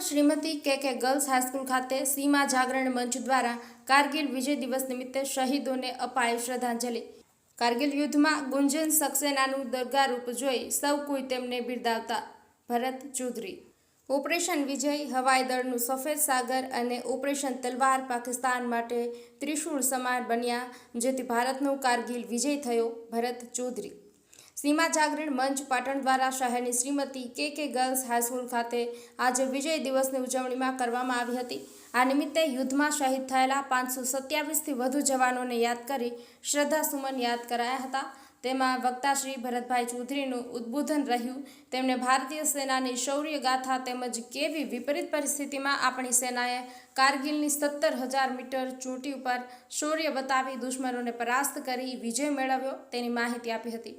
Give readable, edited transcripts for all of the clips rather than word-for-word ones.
પાટણના શ્રીમતી કે girls high school ખાતે સીમા જાગરણ મંચ દ્વારા કારગિલ વિજય દિવસ નિમિત્તે શહીદોને અપાઈ શ્રદ્ધાંજલિ। કારગિલ યુદ્ધમાં ગુંજન સક્સેનાનું દરગારૂપ જોઈ સૌ કોઈ તેમને બિરદાવતા। ભરત ચૌધરી। ઓપરેશન વિજય હવાઈ દળનું સફેદ સાગર અને ઓપરેશન તલવાર પાકિસ્તાન માટે ત્રિશૂળ સમાન બન્યા, જેથી ભારતનો કારગિલ વિજય થયો। ભરત ચૌધરી। સીમા જાગરણ મંચ પાટણ દ્વારા શહેરની શ્રીમતી કે ગર્લ્સ હાઈસ્કૂલ ખાતે આજે વિજય દિવસની ઉજવણીમાં કરવામાં આવી હતી। આ નિમિત્તે યુદ્ધમાં શહીદ થયેલા 527થી વધુ જવાનોને યાદ કરી શ્રદ્ધાસુમન યાદ કરાયા હતા। તેમાં વક્તા શ્રી ભરતભાઈ ચૌધરીનું ઉદ્બોધન રહ્યું। તેમણે ભારતીય સેનાની શૌર્ય ગાથા તેમજ કેવી વિપરીત પરિસ્થિતિમાં આપણી સેનાએ કારગિલની 17,000 મીટર ચોટી ઉપર શૌર્ય બતાવી દુશ્મનોને પરાસ્ત કરી વિજય મેળવ્યો તેની માહિતી આપી હતી।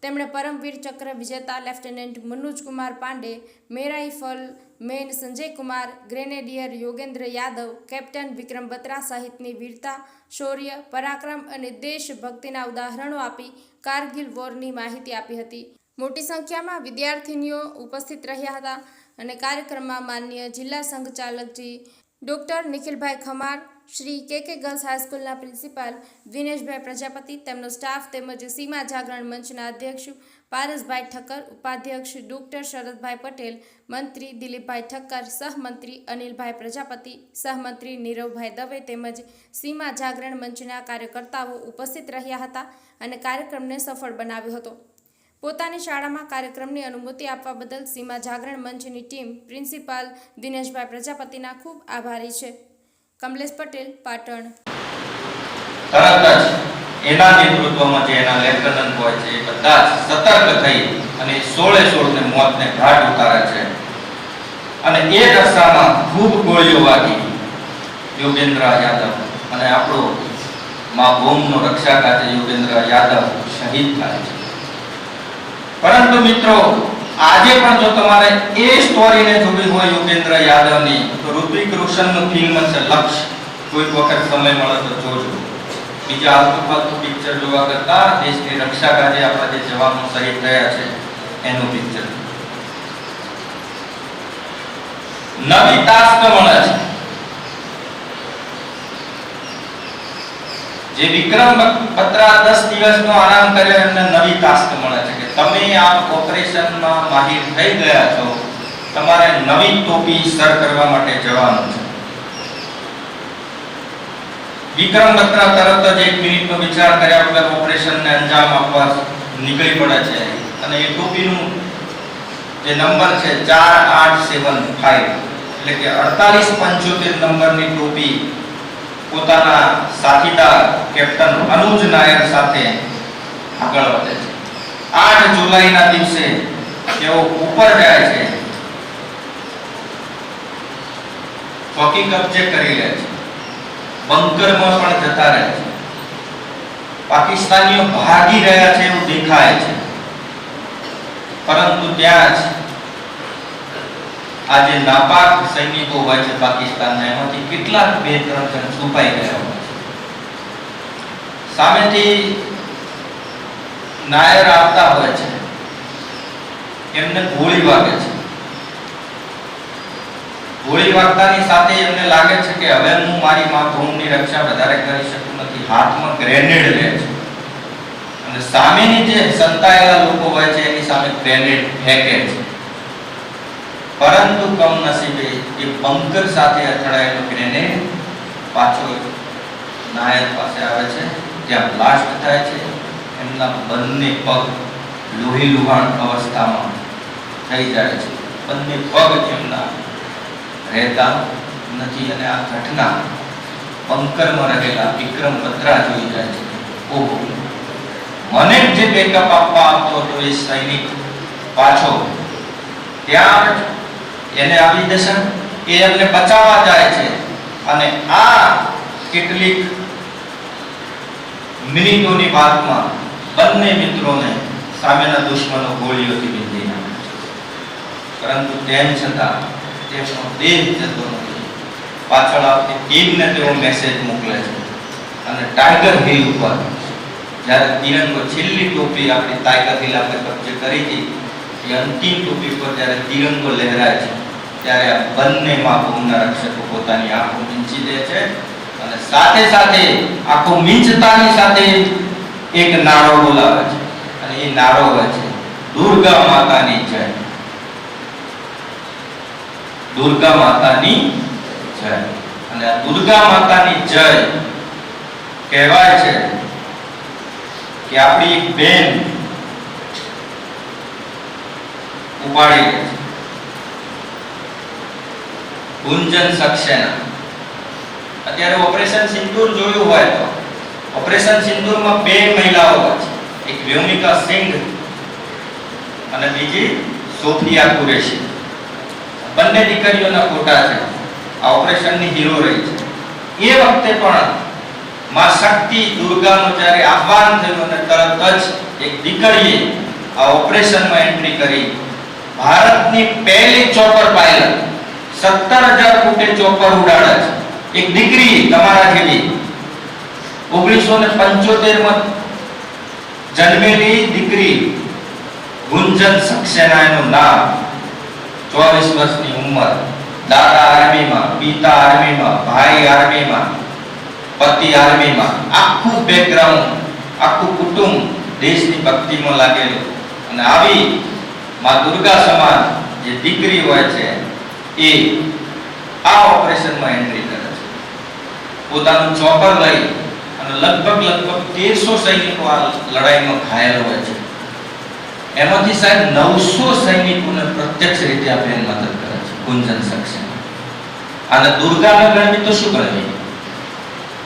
તેમણે પરમવીર ચક્ર વિજેતા lieutenant Manoj Kumar Pandey, rifleman Sanjay Kumar, grenadier Yogendra Yadav, captain Vikram Batra સહિતની વીરતા, શૌર્ય, પરાક્રમ અને દેશભક્તિના ઉદાહરણો આપી કારગિલ વોરની માહિતી આપી હતી। મોટી સંખ્યામાં વિદ્યાર્થીનીઓ ઉપસ્થિત રહ્યા હતા અને કાર્યક્રમમાં માનનીય જિલ્લા સંઘચાલકજી ડોક્ટર નિખિલભાઈ ખમાર, શ્રી કે ગર્લ્સ હાઈસ્કૂલના પ્રિન્સિપાલ દિનેશભાઈ પ્રજાપતિ, તેમનો સ્ટાફ તેમજ સીમા જાગરણ મંચના અધ્યક્ષ પારસભાઈ ઠક્કર, ઉપાધ્યક્ષ ડોક્ટર શરદભાઈ પટેલ, મંત્રી દિલીપભાઈ ઠક્કર, સહમંત્રી અનિલભાઈ પ્રજાપતિ, સહમંત્રી નીરવભાઈ દવે તેમજ સીમા જાગરણ મંચના કાર્યકર્તાઓ ઉપસ્થિત રહ્યા હતા અને કાર્યક્રમને સફળ બનાવ્યો હતો। પોતાની શાળામાં કાર્યક્રમની અનુમતિ આપવા બદલ સીમા જાગરણ મંચની ટીમ પ્રિન્સિપાલ દિનેશભાઈ પ્રજાપતિના ખૂબ આભારી છે। કમલેશ પટેલ, પાટણ। તરત જ એના નેતૃત્વમાં જે એના લેફ્ટનન્ટ હોય છે એ બધા સતર્ક થઈ અને 16 ને મોતને ઘાટ ઉતારે છે અને એ રસ્તામાં ખૂબ ગોળીઓ વાગી યોગેન્દ્ર યાદવ અને આપણો મા ભૂમનો રક્ષક આજે યોગેન્દ્ર યાદવ શહીદ થાય છે। પરંતુ મિત્રો, આજે પણ જો તમારે એ સ્ટોરીને જોવી હોય યોગેન્દ્ર યાદવની, તો ઋતિક રોશનનું ફિલ્મ છે લક્ષ્ય, કોઈક વખત સમય મળે તો જોજો। બીજા આલતુ પિક્ચર જોવા કરતા દેશની રક્ષા કાજે આપણા જે જવાનો શહીદ થયા છે એનું પિક્ચર। નવી ટાસ્ક મળે છે, જે વિક્રમ બત્રા 10 દિવસનો આરામ કર્યો એમને નવી ટાસ્ક મળે છે કે તમે આ ઓપરેશનમાં માહિર થઈ ગયા છો, તમારે નવી ટોપી સર કરવા માટે જવાનું છે। વિક્રમ બત્રા તરત જ 1 મિનિટનો વિચાર કર્યા વગર ઓપરેશનને અંજામ આપવા નીકળી પડે છે અને એ ટોપીનું જે નંબર છે 4875 એટલે કે 4875 નંબરની ટોપી પોતાના સાથીદાર કેપ્ટન અનુજ નાયર સાથે આગળ વધે છે। 8 જુલાઈના દિવસે તેઓ ઉપર જાય છે, ચોકી કબજે કરી લે છે, બંકરમાં પણ જતા રહે છે। પાકિસ્તાનીઓ ભાગી રહ્યા છે એવું દેખાય છે, પરંતુ ત્યાં જ આજે નાપાક સૈનિકો હોય છે પાકિસ્તાનના, એમાંથી કેટલાક 2-3 જણ છુપાઈ ગયા હોય છે। સામેથી નાયર આવતા હોય છે, એમને ગોળી વાગે છે। ગોળી વાગતાની સાથે એમને લાગે છે કે હવે હું મારી મા ભૂમની રક્ષા વધારે કરી શકું નથી। હાથમાં ગ્રેનેડ લે છે અને સામેની જે સંતાયેલા લોકો હોય છે એની સામે ગ્રેનેડ ફેંકે છે, પરંતુ કમનસીબે એ બંકર સાથે અથડાયેલો ગ્રેનેડ પાછો નાયર પાસે આવે છે, જ્યાં બ્લાસ્ટ થાય છે। એમના બંને પગ લોહી લુહાણ અવસ્થામાં થઈ જાય છે, બંને પગ એમના રહેતા નથી અને આ ઘટના બંકરમાં રહેલા વિક્રમ બત્રા જોઈ જાય છે। ઓહો, મને જે બેકઅપ આપવા આવતો હતો એ સૈનિક પાછો ત્યાં એને આવી દશા, એ એમને બચાવવા જાય છે અને આ કેટલીક મિનિટોની વાતમાં બંને મિત્રોને સામેના દુશ્મનો ગોળીઓથી બીંધી નાખે છે। પરંતુ તેમ છતાં તેમનો દેહ જતો નથી। પાછળ આવતી ટીમને તેઓ મેસેજ મોકલે છે અને ટાઈગર હિલ ઉપર જ્યારે તિરંગો, છેલ્લી ટોપી આપણી ટાઈગર હિલ આપણે કબજે કરી હતી, એ અંતિમ ટોપી પર જ્યારે તિરંગો લહેરાય છે ત્યારે આ બંને માં ભૂમના રક્ષકો પોતાની આંખો મીંચી દે છે અને સાથે સાથે આંખો મીંચતાની સાથે એક નારો બોલાવે છે અને એ નારો હોય છે દુર્ગા માતાની જય. દુર્ગા માતાની જય. અને આ દુર્ગા માતાની જય કહેવાય છે કે આપણી એક બેન ઉપાડી લે છે, ગુંજન સક્સેના. અત્યારે ઓપરેશન સિંદૂર જોયું હોય તો ઓપરેશન સિંદૂરમાં બે મહિલાઓ હોય છે, એક વ્યોમિકા સિંઘ અને બીજી સોફિયા કુરેશી. બંને દીકરીઓના ફોટા છે. આ ઓપરેશનની હીરો રહી છે. એ વખતે પણ માં શક્તિ દુર્ગાનું જ્યારે આહ્વાન થયું અને તરત જ એક દીકરીએ આ ઓપરેશનમાં એન્ટ્રી કરી ભારતની પહેલી ચોપર પાયલટ 17,000 ફૂટે ચોપર ઉડાડે છે. એક દીકરી તમારા જેવી 1975 માં જન્મેલી દીકરી ગુંજન સક્સેના એનું નામ, 24 વર્ષની ઉંમર, દાદા આર્મીમાં, પિતા આર્મીમાં, ભાઈ આર્મીમાં, પતિ આર્મીમાં, આખું બેકગ્રાઉન્ડ, આખું કુટુંબ દેશની ભક્તિમાં લાગેલું. અને આવી માં દુર્ગા સમાન જે દીકરી હોય છે એ આ ઓપરેશનમાં એન્ટ્રી કરે છે. પોતાનું ચોપર લઈ અને લગભગ 1300 સૈનિકો આ લડાઈમાં ઘાયલ હોય છે. એમાંથી સાહેબ 900 સૈનિકોને પ્રત્યક્ષ રીતે આ બેન મદદ કરે છે, ગુંજન સક્સેના. અને દુર્ગાને ગણવી તો શું ગણવી?